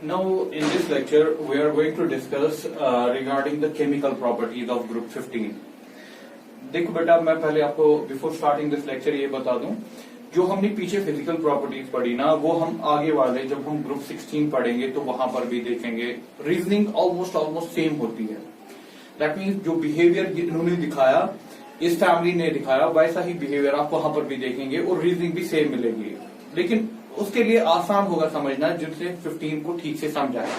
Now, in this lecture, we are going to discuss regarding the chemical properties of group 15. देखो बेटा, मैं पहले आपको बिफोर स्टार्टिंग दिस लेक्चर ये बता दूं, जो हमने पीछे फिजिकल प्रॉपर्टीज पढ़ी ना, वो हम आगे वाले जब हम ग्रुप 16 पढ़ेंगे तो वहां पर भी देखेंगे. रीजनिंग ऑलमोस्ट सेम होती है. दैट मीन्स जो बिहेवियर इन्होंने दिखाया, इस फैमिली ने दिखाया, वैसा ही बिहेवियर आप वहां पर भी देखेंगे और रीजनिंग भी सेम मिलेगी. लेकिन उसके लिए आसान होगा समझना जिनसे 15 को ठीक से समझा है.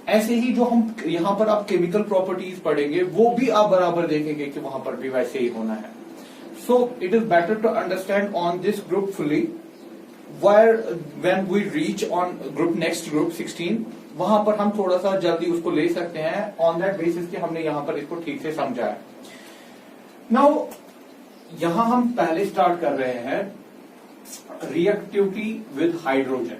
ऐसे ही जो हम यहाँ पर आप केमिकल प्रॉपर्टीज पढ़ेंगे वो भी आप बराबर देखेंगे कि वहां पर भी वैसे ही होना है. So it is better to understand on this group fully. Where when we reach on group next group 16, वहां पर हम थोड़ा सा जल्दी उसको ले सकते हैं ऑन दैट बेसिस कि हमने यहाँ पर इसको ठीक से समझा है. नाउ यहां हम पहले स्टार्ट कर रहे हैं reactivity with hydrogen.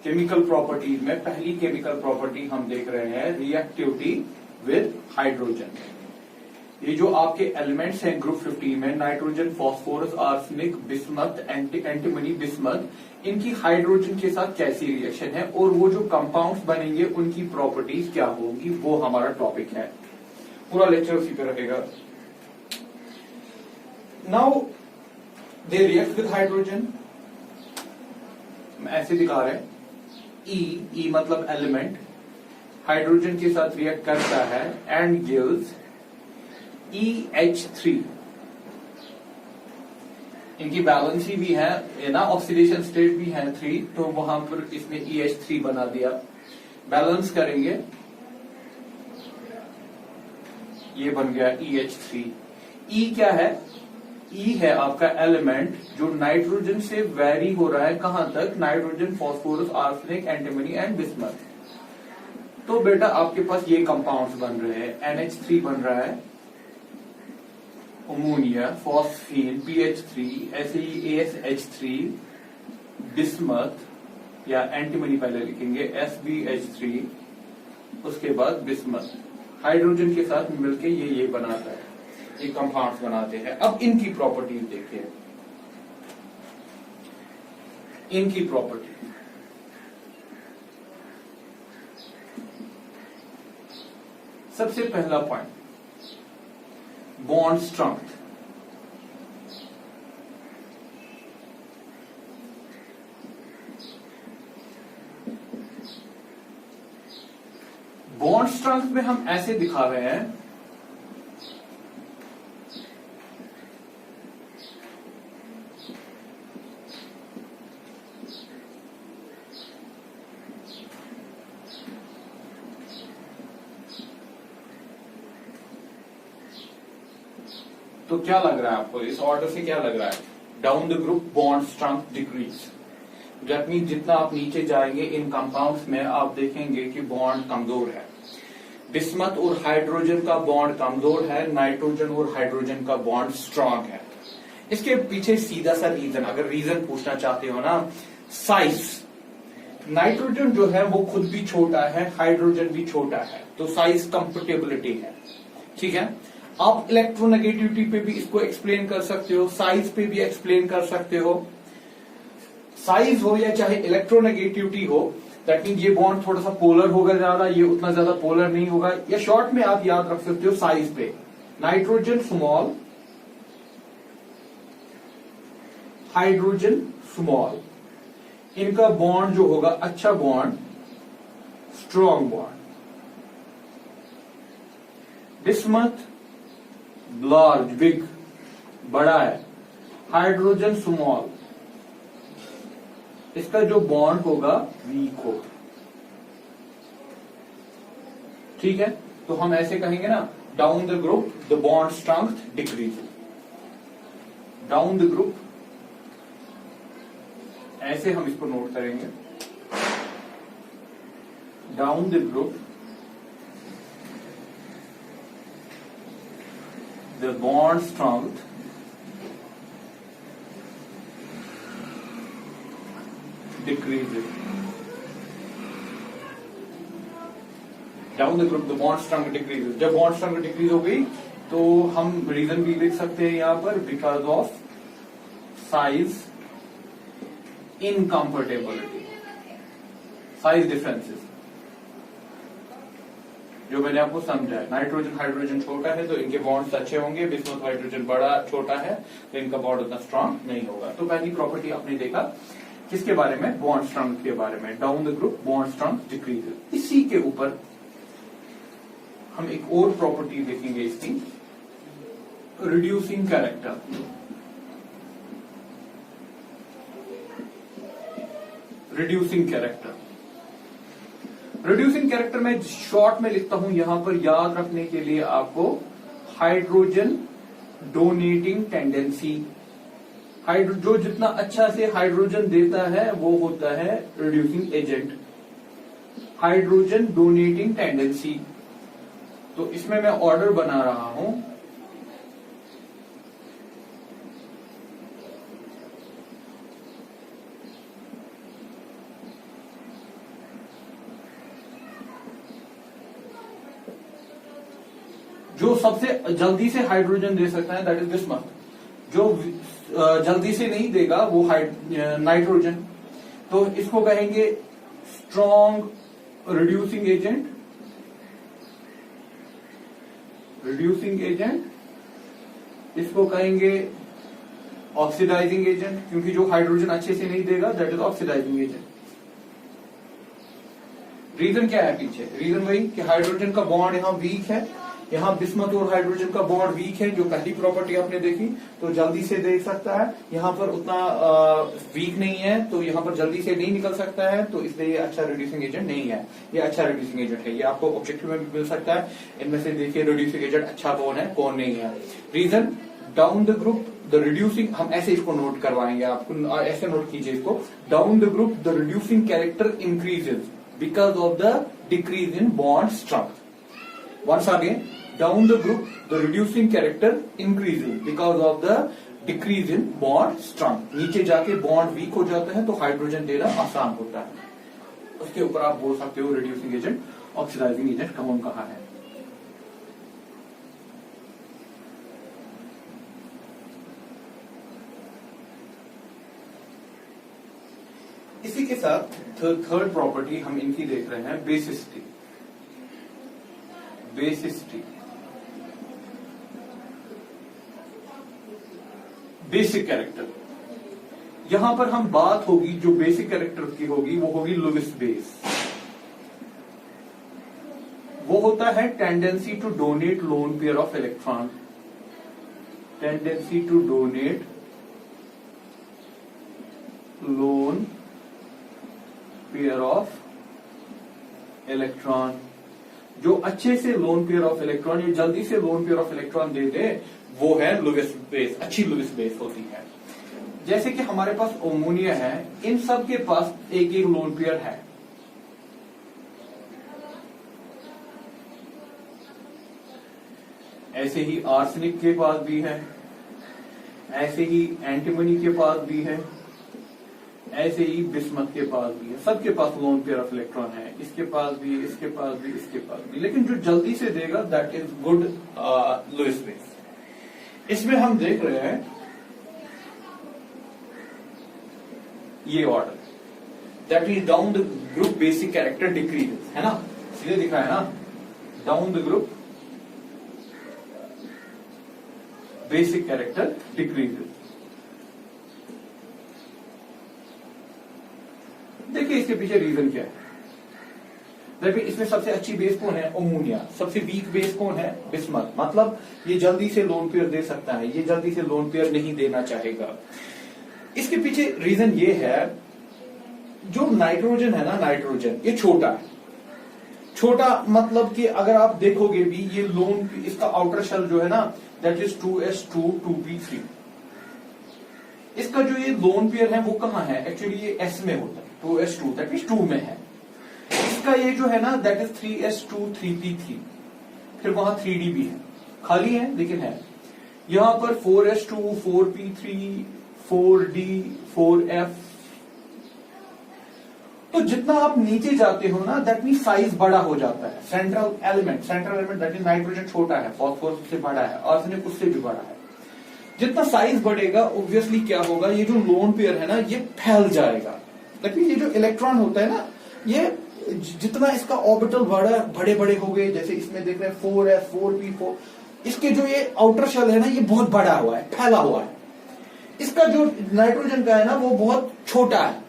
Chemical properties में पहली केमिकल प्रॉपर्टी हम देख रहे हैं रिएक्टिविटी विद हाइड्रोजन. ये जो आपके एलिमेंट्स हैं ग्रुप 15 में, nitrogen, phosphorus, arsenic, bismuth, antimony, bismuth, इनकी हाइड्रोजन के साथ कैसी रिएक्शन है और वो जो कंपाउंड्स बनेंगे उनकी प्रॉपर्टीज क्या होगी, वो हमारा टॉपिक है. पूरा लेक्चर उसी पे रहेगा. Now they react with hydrogen. ऐसे दिखा रहे हैं. ई मतलब एलिमेंट हाइड्रोजन के साथ रिएक्ट करता है एंड गिव्स EH3. इनकी बैलेंसी भी है ना, ऑक्सीडेशन स्टेट भी है 3, तो वहां पर इसने EH3 बना दिया. बैलेंस करेंगे, ये बन गया EH3. E क्या है? E है आपका एलिमेंट जो नाइट्रोजन से वेरी हो रहा है. कहां तक? Nitrogen, phosphorus, arsenic, antimony and bismuth. तो बेटा आपके पास ये कंपाउंड्स बन रहे हैं. NH3 बन रहा है, अमोनिया, फॉस्फीन, PH3, ऐसे ही ASH3, बिस्मथ या एंटीमनी पहले लिखेंगे, SbH3, उसके बाद बिस्मथ हाइड्रोजन के साथ मिलके ये बनाता है, ये कंपाउंड्स बनाते हैं. अब इनकी प्रॉपर्टीज देखिए. इनकी प्रॉपर्टी सबसे पहला point, bond strength. Bond strength में हम ऐसे दिखा रहे हैं, तो क्या लग रहा है आपको इस ऑर्डर से? क्या लग रहा है? Down the group bond strength decrease. That mean जितना आप नीचे जाएंगे इन कंपाउंड्स में आप देखेंगे कि बॉन्ड कमजोर है. बिस्मथ और हाइड्रोजन का बॉन्ड कमजोर है, नाइट्रोजन और हाइड्रोजन का बॉन्ड स्ट्रांग है. इसके पीछे सीधा सा रीजन, अगर रीजन पूछना चाहते हो ना, साइज. नाइट्रोजन जो है वो खुद भी छोटा है, हाइड्रोजन भी छोटा है, तो साइज कंफर्टेबिलिटी है. ठीक है. आप इलेक्ट्रोनेगेटिविटी पे भी इसको एक्सप्लेन कर सकते हो, साइज पे भी एक्सप्लेन कर सकते हो. साइज हो या चाहे इलेक्ट्रोनेगेटिविटी हो, दैट मीन ये बॉन्ड थोड़ा सा पोलर होगा ज्यादा, ये उतना ज्यादा पोलर नहीं होगा. या शॉर्ट में आप याद रख सकते हो साइज पे, नाइट्रोजन स्मॉल, हाइड्रोजन स्मॉल. इनका बॉन्ड जो होगा अच्छा bond, strong bond. Bismuth large, big, बड़ा है. हाइड्रोजन स्मॉल, इसका जो बॉन्ड होगा वीक होगा. ठीक है. तो हम ऐसे कहेंगे ना, down the group the bond strength decrease. Down the group, ऐसे हम इसको नोट करेंगे. Down the group the bond strength decreases. Down the group the bond strength decreases. जब bond strength डिक्रीज हो गई तो हम रीजन भी लिख सकते हैं यहां पर, because of size incomfortability. Size differences जो मैंने आपको समझाया, नाइट्रोजन हाइड्रोजन छोटा है तो इनके बॉन्ड्स अच्छे होंगे, बिस्मुथ हाइड्रोजन बड़ा छोटा है तो इनका बॉन्ड उतना स्ट्रांग नहीं होगा। तो पहली प्रॉपर्टी आपने देखा किसके बारे में, बॉन्ड स्ट्रांग के बारे में, down the group bond strong decreases. इसी के ऊपर हम एक और प्रॉपर्टी देखेंगे इसकी, reducing character. Reducing character, reducing character में शॉर्ट में लिखता हूं यहां पर याद रखने के लिए आपको, हाइड्रोजन डोनेटिंग टेंडेंसी। जो जितना अच्छा से हाइड्रोजन देता है वो होता है reducing agent, hydrogen donating tendency. तो इसमें मैं ऑर्डर बना रहा हूं, जो सबसे जल्दी से हाइड्रोजन दे सकता है दैट इज बिस्मथ। जो जल्दी से नहीं देगा वो नाइट्रोजन। तो इसको कहेंगे strong reducing agent, reducing agent. इसको कहेंगे ऑक्सीडाइजिंग एजेंट, क्योंकि जो हाइड्रोजन अच्छे से नहीं देगा that is oxidising agent. Reason क्या है पीछे, रीजन वही कि हाइड्रोजन का बॉन्ड यहां वीक है, यहां बिस्मथ और हाइड्रोजन का बॉन्ड वीक है, जो पहली प्रॉपर्टी आपने देखी, तो जल्दी से दे सकता है, यहां पर उतना वीक नहीं है तो यहां पर जल्दी से नहीं निकल सकता है, तो इसलिए ये अच्छा रिड्यूसिंग एजेंट नहीं है। ये अच्छा रिड्यूसिंग एजेंट है, ये आपको ऑब्जेक्टिव में भी मिल सकता है। इनमें से देखिए रिड्यूसिंग एजेंट अच्छा कौन है कौन नहीं है। Reason, down the group the reducing, हम ऐसे इसको नोट करवाएंगे आपको, ऐसे नोट कीजिए इसको, down the group the reducing character increases because of the decrease in bond strength. Once again, down the group the reducing character increases because of the decrease in bond strength। नीचे जाके bond weak हो जाता है तो hydrogen देना आसान होता है। उसके ऊपर आप बोल सकते हो रिड्यूसिंग एजेंट, ऑक्सीडाइजिंग एजेंट कौन कहा है। इसी के साथ थर्ड प्रॉपर्टी हम इनकी देख रहे हैं, बेसिसिटी। Basicity, basic character. यहां पर हम बात होगी जो बेसिक कैरेक्टर की होगी वो होगी लुईस बेस। वो होता है tendency to donate lone pair of electron, tendency to donate lone pair of electron. जो अच्छे से लोन पेयर ऑफ इलेक्ट्रॉन या जल्दी से लोन पेयर ऑफ इलेक्ट्रॉन दे दे वो है लुईस बेस, अच्छी लुईस बेस होती है। जैसे कि हमारे पास अमोनिया है, इन सब के पास एक एक लोन पेयर है। ऐसे ही आर्सेनिक के पास भी है, ऐसे ही एंटीमनी के पास भी है, ऐसे ही बिस्मथ के पास भी है। सबके पास लोन पेयर ऑफ इलेक्ट्रॉन है, इसके पास भी, इसके पास भी, इसके पास भी। लेकिन जो जल्दी से देगा that is good Lewis base. इसमें हम देख रहे हैं ये order, that is down the group basic character decreases, है ना, सीधे दिखा है ना, down the group basic character decreases. देखिए इसके पीछे रीजन क्या है। देखिए इसमें सबसे अच्छी बेस कौन है, अमोनिया। सबसे वीक बेस कौन है, बिस्मथ। मतलब ये जल्दी से लोन पेयर दे सकता है, ये जल्दी से लोन पेयर नहीं देना चाहेगा। इसके पीछे रीजन ये है, जो नाइट्रोजन है ना, नाइट्रोजन ये छोटा है। छोटा मतलब कि अगर आप देखोगे भी ये लोन, इसका आउटर शेल जो है ना दैट इज 2s2 2p3। इसका जो ये लोन पेयर है वो कहां है, एक्चुअली ये s में होता है, 2s2 दैट इज 2 में है। इसका ये जो है ना दैट इज 3s2 3p3, फिर वहां 3d भी है, खाली है लेकिन है। यहां पर 4s2 4p3 4d 4f। तो जितना आप नीचे जाते हो ना दैट मीन साइज बड़ा हो जाता है। Central element that is nitrogen छोटा है, फॉस्फोरस उससे बड़ा है, आर्सेनिक उससे भी बड़ा है। जितना साइज बढ़ेगा ऑब्वियसली क्या होगा, ये जो लोन पेयर है ना ये फैल जाएगा। दैट मीन ये जो इलेक्ट्रॉन होता है ना ये जितना इसका ऑर्बिटल बड़े बड़े हो गए, जैसे इसमें देख रहे हैं 4s 4p4, इसके जो ये आउटर शेल है ना, ये बहुत बड़ा हुआ है, फैला हुआ है। इसका जो नाइट्रोजन का है ना, वो बहुत छोटा है।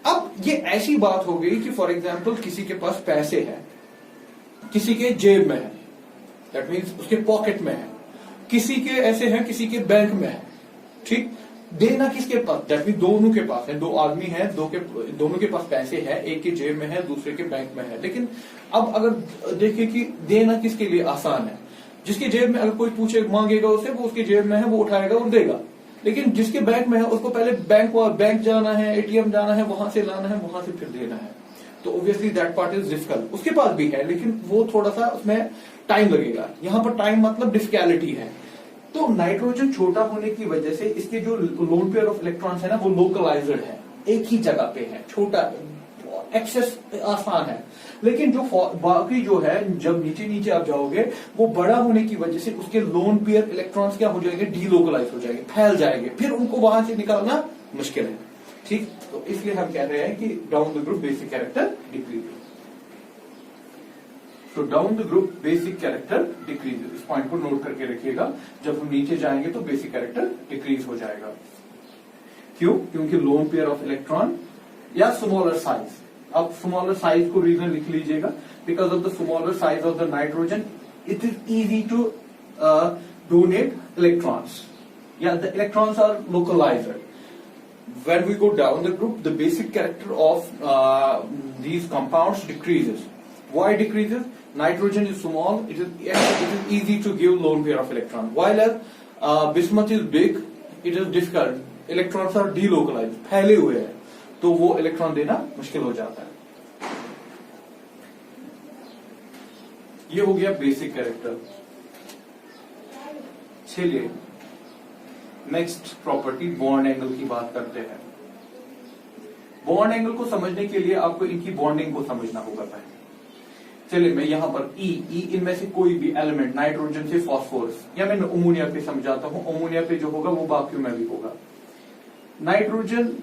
अब ये ऐसी बात हो गई कि फॉर एग्जाम्पल किसी के पास पैसे हैं, किसी के जेब में है, दैट मीन्स उसके पॉकेट में है, किसी के ऐसे हैं, किसी के बैंक में है, ठीक। देना किसके पास, दैट मीन्स दोनों के पास है, दो आदमी है, दोनों के पास पैसे है, एक के जेब में है, दूसरे के बैंक में है। लेकिन अब अगर देखिए कि देना किसके लिए आसान है, जिसके जेब में अगर कोई पूछे मांगेगा उसे, वो उसके जेब में है, वो उठाएगा और देगा। लेकिन जिसके बैंक में है उसको पहले बैंक जाना है, एटीएम जाना है, वहां से लाना है, वहां से फिर देना है। तो obviously that part is difficult. उसके पास भी है लेकिन वो थोड़ा सा उसमें टाइम लगेगा। यहां पर टाइम मतलब डिफिकल्टी है। तो नाइट्रोजन छोटा होने की वजह से इसके जो लोन पेयर ऑफ इलेक्ट्रॉन्स है ना, वो लोकलाइज्ड है, एक ही जगह पे है, छोटा, एक्सेस आसान है। लेकिन जो बाकी जो है, जब नीचे नीचे आप जाओगे, वो बड़ा होने की वजह से उसके लोन पेयर इलेक्ट्रॉन्स क्या हो जाएंगे, डीलोकलाइज हो जाएंगे, फैल जाएंगे, फिर उनको वहां से निकालना मुश्किल है, ठीक। तो इसलिए हम कह रहे हैं कि down the group basic character decreases. तो down the group basic character decreases, इस पॉइंट को नोट करके रखिएगा। जब हम नीचे जाएंगे तो बेसिक कैरेक्टर डिक्रीज हो जाएगा। क्यों? क्योंकि लोन पेयर ऑफ इलेक्ट्रॉन या स्मॉलर साइज, अब स्मॉलर साइज को रीजन लिख लीजिएगा, because of the smaller size of the nitrogen it is easy to donate electrons, या the electrons are localized. When we go down the group, the basic character of these compounds decreases. Why decreases? Nitrogen is small, it is easy to give lone pair of electron. While as bismuth is big, it is difficult. Electrons are delocalized, फैले हुए हैं, तो वो electron देना मुश्किल हो जाता है। ये हो गया बेसिक कैरेक्टर। चलिए नेक्स्ट प्रॉपर्टी बॉन्ड एंगल की बात करते हैं। बॉन्ड एंगल को समझने के लिए आपको इनकी बॉन्डिंग को समझना होगा पहले। चलिए मैं यहां पर ई इनमें से कोई भी एलिमेंट, नाइट्रोजन से फास्फोरस, या मैं अमोनिया पे समझाता हूं, अमोनिया पे जो होगा वो बाकियों में भी होगा। नाइट्रोजन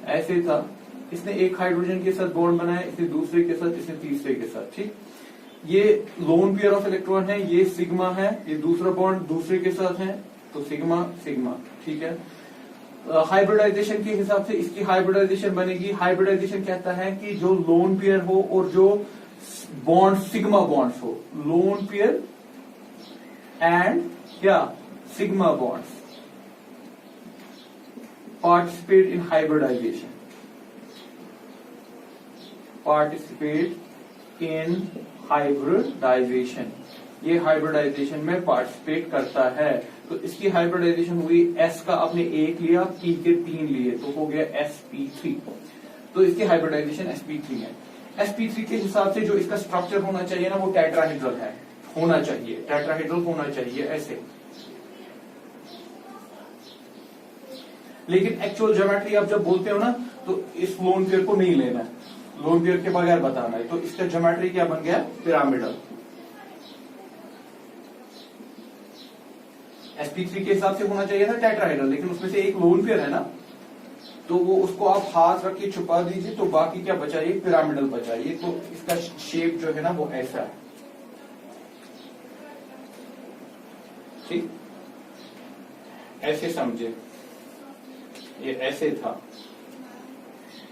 ऐसे था, इसने एक हाइड्रोजन के साथ बॉन्ड बनाया, इसने दूसरे के साथ, इसने तीसरे के साथ, ठीक। ये लोन पेयर ऑफ इलेक्ट्रॉन है, ये सिग्मा है, ये दूसरा बॉन्ड दूसरे के साथ है, तो सिग्मा सिग्मा, ठीक है। हाइब्रिडाइजेशन के हिसाब से इसकी हाइब्रिडाइजेशन बनेगी। हाइब्रिडाइजेशन कहता है कि जो लोन पेयर हो और जो बॉन्ड सिग्मा बॉन्ड्स हो, लोन पेयर एंड क्या sigma bonds participate in hybridisation, participate in hybridisation, ये हाइब्रिडाइजेशन में पार्टिसिपेट करता है। तो इसकी हाइब्रिडाइजेशन हुई, एस का आपने एक लिया, पी के 3 लिए, तो हो गया sp3। तो इसकी हाइब्रिडाइजेशन sp3 है। sp3 के हिसाब से जो इसका स्ट्रक्चर होना चाहिए ना, वो टेट्राहेड्रल है, होना चाहिए, टेट्राहेड्रल होना चाहिए ऐसे। लेकिन एक्चुअल ज्योमेट्री आप जब बोलते हो ना, तो इस लोन पेयर को नहीं लेना है, लोन पेयर के बगैर बताना है। तो इसका ज्योमेट्री क्या बन गया, पिरामिडल। sp3 के हिसाब से होना चाहिए था टेट्राहेड्रल, लेकिन उसमें से एक लोन पेयर है ना, तो वो उसको आप हाथ रख के छुपा दीजिए, तो बाकी क्या बचाइए, पिरामिडल बचाइए। तो इसका शेप जो है ना वो ऐसा है, ठीक, ऐसे समझे, ये ऐसे था,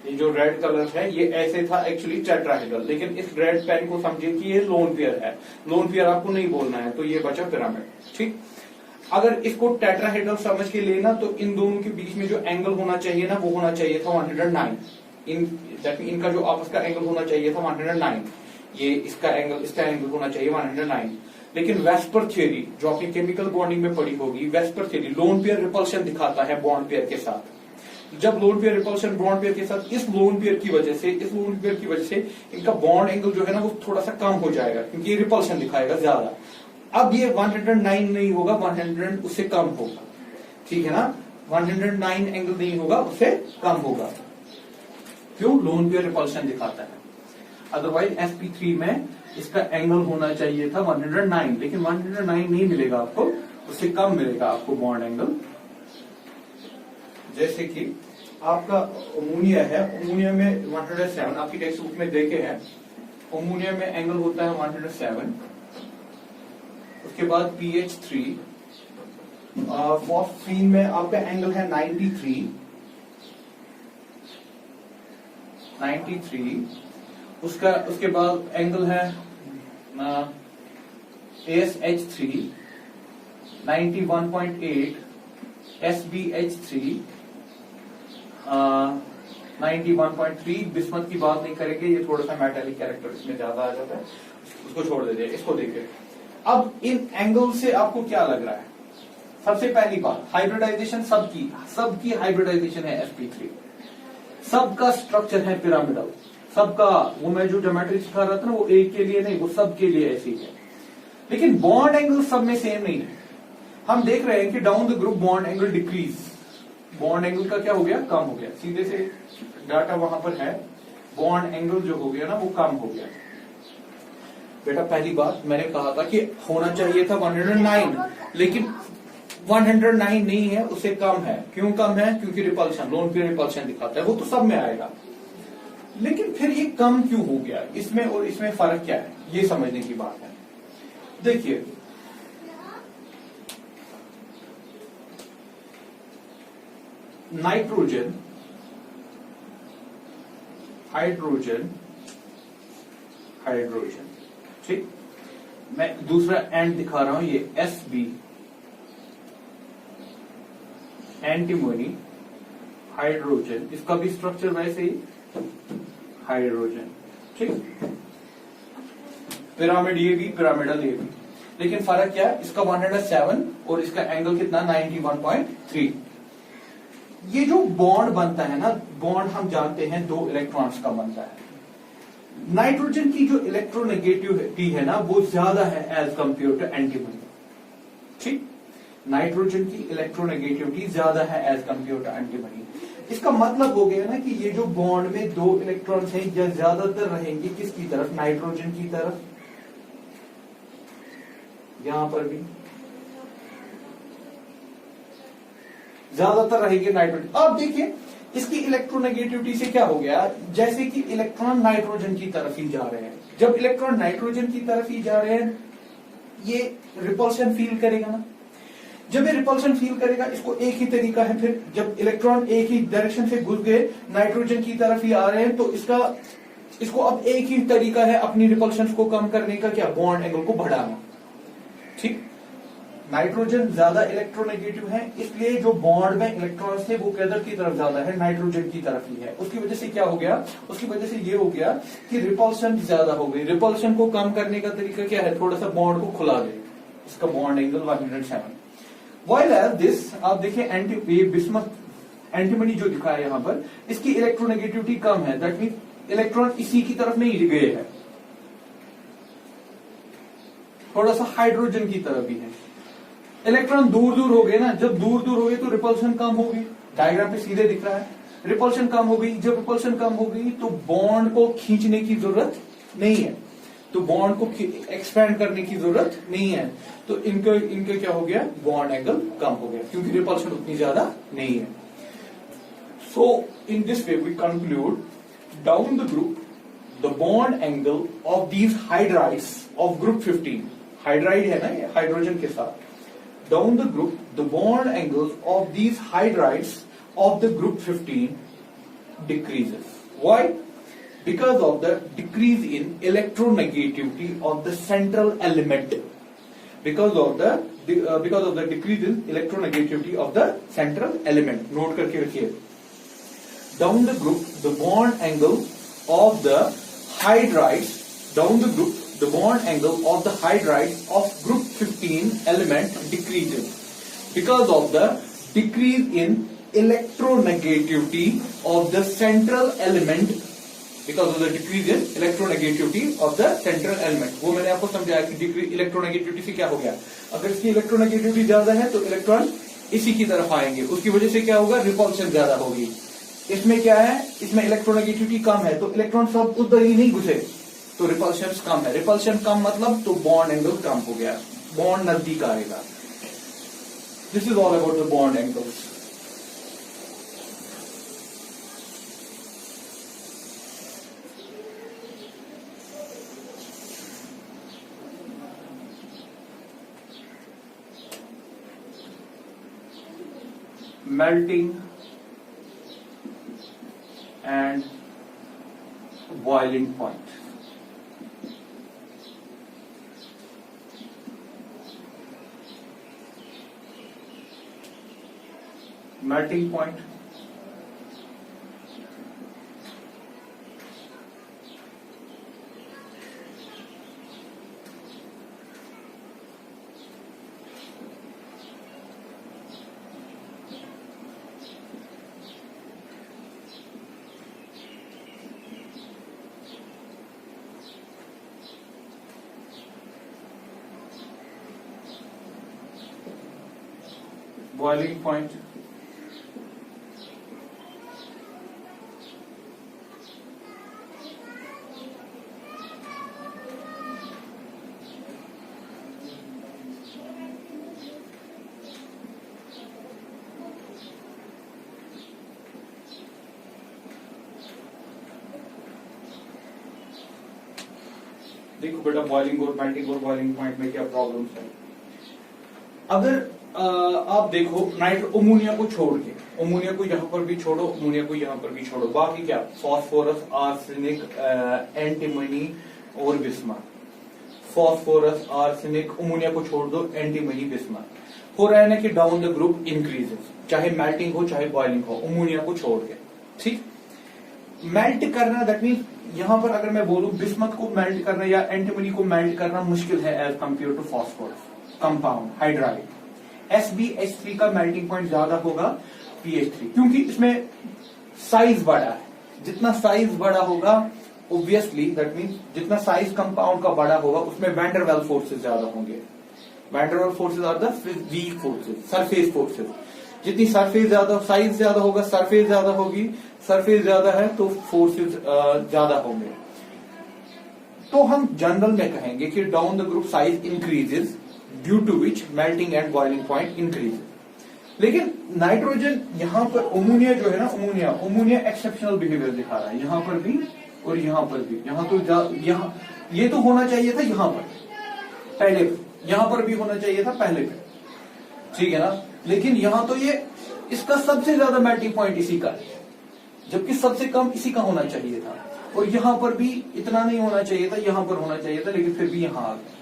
ये जो रेड कलर है ये ऐसे था एक्चुअली टेट्राहेड्रल, लेकिन इस रेड पेन को समझिए कि ये लोन पेयर है। लोन पेयर आपको नहीं बोलना है, तो ये बचा पिरामिड, ठीक। अगर इसको टेट्राहेड्रल समझ के लेना, तो इन दोनों के बीच में जो एंगल होना चाहिए ना, वो होना चाहिए था 109। इनका जो आपस का एंगल होना चाहिए था 109, ये इसका एंगल होना चाहिए 109। लेकिन वेस्पर थ्योरी जो आपकी केमिकल बॉन्डिंग में पड़ी होगी, VSEPR theory lone pair repulsion दिखाता है बॉन्ड पेयर के साथ। जब lone pair repulsion bond pair के साथ, इस लोन पेयर की वजह से इनका बॉन्ड एंगल जो है ना वो थोड़ा सा कम हो जाएगा, क्योंकि ये रिपल्शन दिखाएगा ज्यादा। अब ये 109 नहीं होगा, 100 उससे कम होगा, ठीक है ना। 109 एंगल नहीं होगा, उससे कम होगा। क्यों? लोन पेयर रिपल्शन दिखाता है। अदरवाइज sp3 में इसका एंगल होना चाहिए था 109, लेकिन 109 नहीं मिलेगा आपको, उससे कम मिलेगा आपको बॉन्ड एंगल। जैसे कि आपका अमोनिया है, अमोनिया में 107 आपकी टेक्स्ट बुक में देखे हैं, अमोनिया में एंगल होता है 107, उसके बाद PH3, फॉस्फीन में आपका एंगल है 93, उसके बाद एंगल है ASH3 91.8, SBH3 91.3। बिस्मत की बात नहीं करेंगे, ये थोड़ा सा मेटालिक कैरेक्टर इसमें ज्यादा आ जाता है, उसको छोड़ दीजिए। इसको देखिए, अब इन एंगल से आपको क्या लग रहा है? सबसे पहली बात, हाइब्रिडाइजेशन सबकी हाइब्रिडाइजेशन है sp3, सबका स्ट्रक्चर है पिरामिडल, सबका, वो मैं जो ज्योमेट्री सिखा रहा था ना, वो एक के लिए नहीं, वो सबके लिए ऐसी है। लेकिन बॉन्ड एंगल सब में सेम नहीं है। हम देख रहे हैं कि down the group bond angle decrease, bond angle का क्या हो गया? कम हो गया। सीधे से डाटा वहां पर है, बॉन्ड एंगल जो हो गया ना वो कम हो गया। बेटा पहली बात मैंने कहा था कि होना चाहिए था 109, लेकिन 109 नहीं है, उससे कम है। क्यों कम है? क्योंकि रिपल्शन, लोन पे रिपल्शन दिखाता है, वो तो सब में आएगा। लेकिन फिर ये कम क्यों हो गया? इसमें और इसमें फर्क क्या है, ये समझने की बात है। देखिए, नाइट्रोजन, हाइड्रोजन, हाइड्रोजन, ठीक। मैं दूसरा एंड दिखा रहा हूं, ये Sb, एंटीमोनी, हाइड्रोजन, इसका भी स्ट्रक्चर वैसे ही हाइड्रोजन, ठीक। पिरामिड ये भी, पिरामिडल ये भी, लेकिन फर्क क्या है? इसका 107 और इसका एंगल कितना? 91.3। ये जो बॉन्ड बनता है ना, बॉन्ड हम जानते हैं 2 इलेक्ट्रॉन्स का बनता है। नाइट्रोजन की जो इलेक्ट्रोनेगेटिविटी है ना, वो ज्यादा है एज कंपेयर टू एंटीमोनी, ठीक। नाइट्रोजन की इलेक्ट्रोनेगेटिविटी ज्यादा है एज कंपेयर टू एंटीमोनी। इसका मतलब हो गया ना कि ये जो बॉन्ड में 2 इलेक्ट्रॉन्स हैं, ये ज्यादातर रहेंगे किसकी तरफ? नाइट्रोजन की तरफ। यहां पर भी ज्यादातर रहेंगे नाइट्रोजन। अब देखिए, इसकी इलेक्ट्रोनेगेटिविटी से क्या हो गया? जैसे कि इलेक्ट्रॉन नाइट्रोजन की तरफ ही जा रहे हैं। जब इलेक्ट्रॉन नाइट्रोजन की तरफ ही जा रहे हैं, ये रिपल्शन फील करेगा ना। जब ये रिपल्शन फील करेगा, इसको एक ही तरीका है, फिर जब इलेक्ट्रॉन एक ही डायरेक्शन से घुस गए, नाइट्रोजन की तरफ ही आ रहे हैं, तो इसको अब एक ही तरीका है अपनी रिपल्शन को कम करने का, क्या? बॉन्ड एंगल को बढ़ाना, ठीक। नाइट्रोजन ज्यादा इलेक्ट्रोनेगेटिव है, इसलिए जो बॉन्ड में इलेक्ट्रॉन्स थे वो किधर की तरफ ज्यादा है? नाइट्रोजन की तरफ ही है। उसकी वजह से क्या हो गया? उसकी वजह से ये हो गया कि रिपल्शन ज्यादा हो गई। रिपल्शन को कम करने का तरीका क्या है? थोड़ा सा बॉन्ड को खुला दे। इसका bond angle 107। While as this, आप देखिए बिस्मथ एंटीमनी जो दिखाया यहां पर, इसकी इलेक्ट्रोनेगेटिविटी कम है। दैट मीन इलेक्ट्रॉन इसी की तरफ नहीं गए हैं, थोड़ा सा हाइड्रोजन की तरफ भी है। इलेक्ट्रॉन दूर दूर हो गए ना, जब दूर दूर हो गए तो रिपल्शन कम होगी। डायग्राम पे सीधे दिख रहा है, रिपल्शन कम हो गई। जब रिपल्शन कम हो गई तो बॉन्ड को खींचने की जरूरत नहीं है, तो बॉन्ड को एक्सपेंड करने की जरूरत नहीं है। तो इनके क्या हो गया? बॉन्ड एंगल कम हो गया, क्योंकि रिपल्शन उतनी ज्यादा नहीं है। So in this way we conclude, down the group the bond angle of these hydrides of group 15, hydride है ना ये हाइड्रोजन के साथ, down the group the bond angles of these hydrides of the group 15 decreases. Why? Because of the decrease in electronegativity of the central element. Because of the decrease in electronegativity of the central element. Note करके रखिए. Down the group, the bond angle of the hydrides. Down the group, the bond angle of the hydrides of group 15 element decreases because of the decrease in electronegativity of the central element. Because of the decrease in electronegativity of the central element. वो मैंने आपको समझाया कि electronegativity से क्या हो गया? अगर इसकी इलेक्ट्रोनेगेटिविटी ज्यादा है तो इलेक्ट्रॉन इसी की तरफ आएंगे, उसकी वजह से क्या होगा? रिपल्शन ज्यादा होगी। इसमें क्या है? इसमें इलेक्ट्रोनेगेटिविटी कम है, तो इलेक्ट्रॉन सब उधर ही नहीं घुसे, तो रिपल्शन कम है। रिपल्शन कम मतलब तो बॉन्ड एंगल कम हो गया, बॉन्ड नजदीक आएगा। This is all about the bond angles. melting and boiling point. Melting point, boiling point, देखो बेटा बॉइलिंग और मेल्टिंग और बॉइलिंग पॉइंट में क्या प्रॉब्लम है। अगर आप देखो अमोनिया को छोड़ के, अमोनिया को यहां पर भी छोड़ो, अमोनिया को यहां पर भी छोड़ो, बाकी क्या फास्फोरस, आर्सेनिक, एंटीमनी और बिस्मथ। फास्फोरस, आर्सेनिक, अमोनिया को छोड़ दो, एंटीमनी, बिस्मथ। हो रहा है ना कि डाउन द ग्रुप इंक्रीजेस, चाहे मेल्टिंग हो चाहे बॉइलिंग हो, अमोनिया को छोड़ के। ठीक, मेल्ट करना दैट मीन यहां पर अगर मैं बोलूं बिस्मथ को मेल्ट करना या एंटीमनी को मेल्ट करना मुश्किल है as compare to phosphorus compound hydride. SbH3 का मेल्टिंग पॉइंट ज्यादा होगा PH3, क्योंकि इसमें साइज बड़ा है। जितना साइज बड़ा होगा ऑब्वियसली दैट मीन जितना साइज कंपाउंड का बड़ा होगा उसमें वैंडरवेल फोर्सेस ज्यादा होंगे। Van der Waals forces are the weak forces, surface forces. जितनी सरफेस ज्यादा, साइज ज्यादा होगा, सरफेस ज्यादा होगी, सरफेस ज्यादा है तो फोर्सेस ज्यादा होंगे। तो हम जनरल में कहेंगे कि down the group size increases due to which melting and boiling point increase. लेकिन नाइट्रोजन यहां पर अमोनिया जो है ना, अमोनिया एक्सेप्शनल बिहेवियर दिखा रहा है यहां पर भी और यहां पर भी। यहां तो यहां ये तो होना चाहिए था यहां पर पहले पे, यहां पर भी होना चाहिए था पहले पे, ठीक है ना। लेकिन यहां तो ये इसका सबसे ज्यादा मेल्टिंग पॉइंट इसी का है, जबकि सबसे कम इसी का होना चाहिए था। और यहां पर भी इतना नहीं होना चाहिए था, यहां पर होना चाहिए था, लेकिन फिर भी यहां आ गया।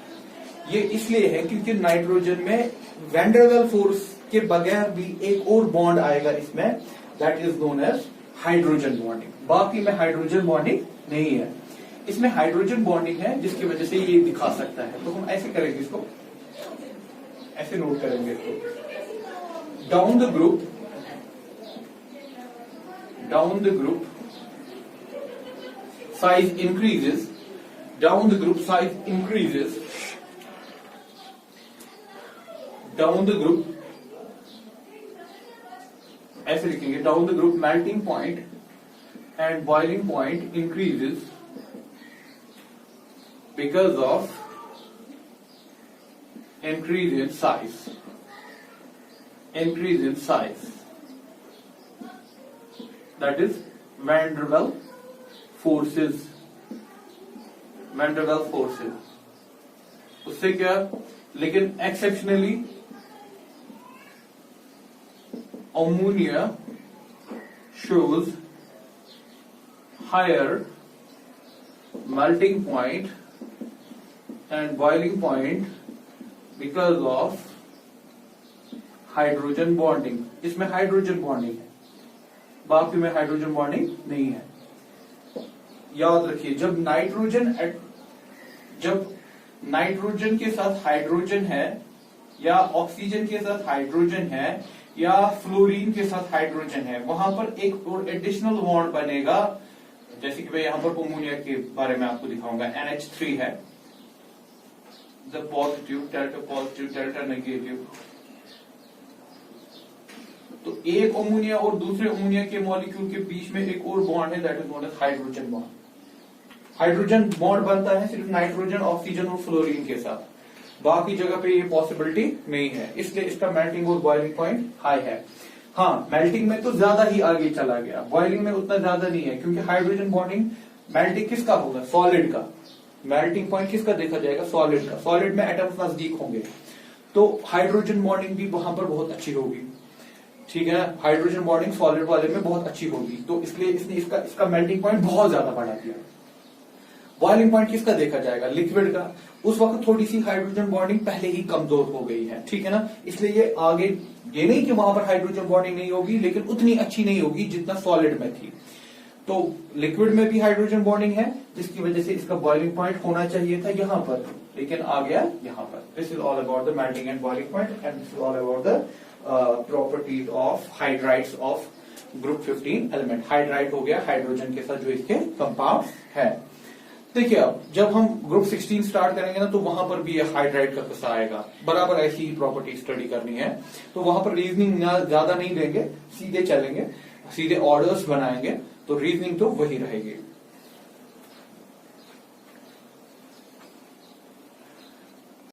ये इसलिए है क्योंकि नाइट्रोजन में वैंडरवेल फोर्स के बगैर भी एक और बॉन्ड आएगा इसमें, that is known as hydrogen bonding. बाकी में हाइड्रोजन बॉन्डिंग नहीं है, इसमें हाइड्रोजन बॉन्डिंग है जिसकी वजह से ये दिखा सकता है। तो हम ऐसे करेंगे, इसको ऐसे नोट करेंगे इसको। Down the group size increases, down the group size increases, down the group ऐसे लिखेंगे, down the group melting point and boiling point increases because of increase in size, that is van der Waals forces, उससे क्या, लेकिन exceptionally ammonia shows higher melting point and boiling point because of hydrogen bonding. इसमें hydrogen bonding है, बाकी में hydrogen bonding नहीं है। याद रखिए, जब नाइट्रोजन के साथ हाइड्रोजन है या ऑक्सीजन के साथ हाइड्रोजन है या फ्लोरीन के साथ हाइड्रोजन है, वहां पर एक और एडिशनल बॉन्ड बनेगा। जैसे कि मैं यहां पर अमोनिया के बारे में आपको दिखाऊंगा, NH3 है, द पॉजिटिव डेल्टा नेगेटिव। तो एक अमोनिया और दूसरे अमोनिया के मॉलिक्यूल के बीच में एक और बॉन्ड है, that is known as hydrogen bond. Hydrogen bond बनता है सिर्फ नाइट्रोजन, ऑक्सीजन और फ्लोरीन के साथ, बाकी जगह पे ये पॉसिबिलिटी नहीं है, इसलिए इसका मेल्टिंग और बॉइलिंग पॉइंट हाई है। हाँ, मेल्टिंग में तो ज्यादा ही आगे चला गया, बॉइलिंग में उतना ज्यादा नहीं है, क्योंकि हाइड्रोजन बॉन्डिंग मेल्टिंग किसका होगा, सॉलिड का। मेल्टिंग पॉइंट किसका देखा जाएगा, सॉलिड का। सॉलिड में एटम्स नजदीक होंगे, तो हाइड्रोजन बॉन्डिंग भी वहां पर बहुत अच्छी होगी। ठीक है, हाइड्रोजन बॉन्डिंग सॉलिड वाले में बहुत अच्छी होगी, तो इसलिए इसने इसका मेल्टिंग पॉइंट बहुत ज्यादा बढ़ा दिया। बॉइलिंग पॉइंट किसका देखा जाएगा, लिक्विड का। उस वक्त थोड़ी सी हाइड्रोजन बॉन्डिंग पहले ही कमजोर हो गई है, ठीक है ना, इसलिए ये आगे, ये नहीं कि वहां पर हाइड्रोजन बॉन्डिंग नहीं होगी, लेकिन उतनी अच्छी नहीं होगी जितना सॉलिड में थी। तो लिक्विड में भी हाइड्रोजन बॉन्डिंग है, जिसकी वजह से इसका बॉइलिंग पॉइंट होना चाहिए था यहां पर, लेकिन आ गया यहां पर। This is all about the melting and boiling point, and this is all about the properties of hydrides of group 15 element. Hydride हो गया हाइड्रोजन के साथ जो इसके कंपाउंड है। देखिए, अब जब हम ग्रुप 16 स्टार्ट करेंगे ना, तो वहां पर भी ये हाइड्राइड का किस्सा आएगा, बराबर ऐसी ही प्रॉपर्टी स्टडी करनी है। तो वहां पर रीजनिंग ज्यादा नहीं लेंगे, सीधे चलेंगे, सीधे ऑर्डर्स बनाएंगे, तो रीजनिंग तो वही रहेगी।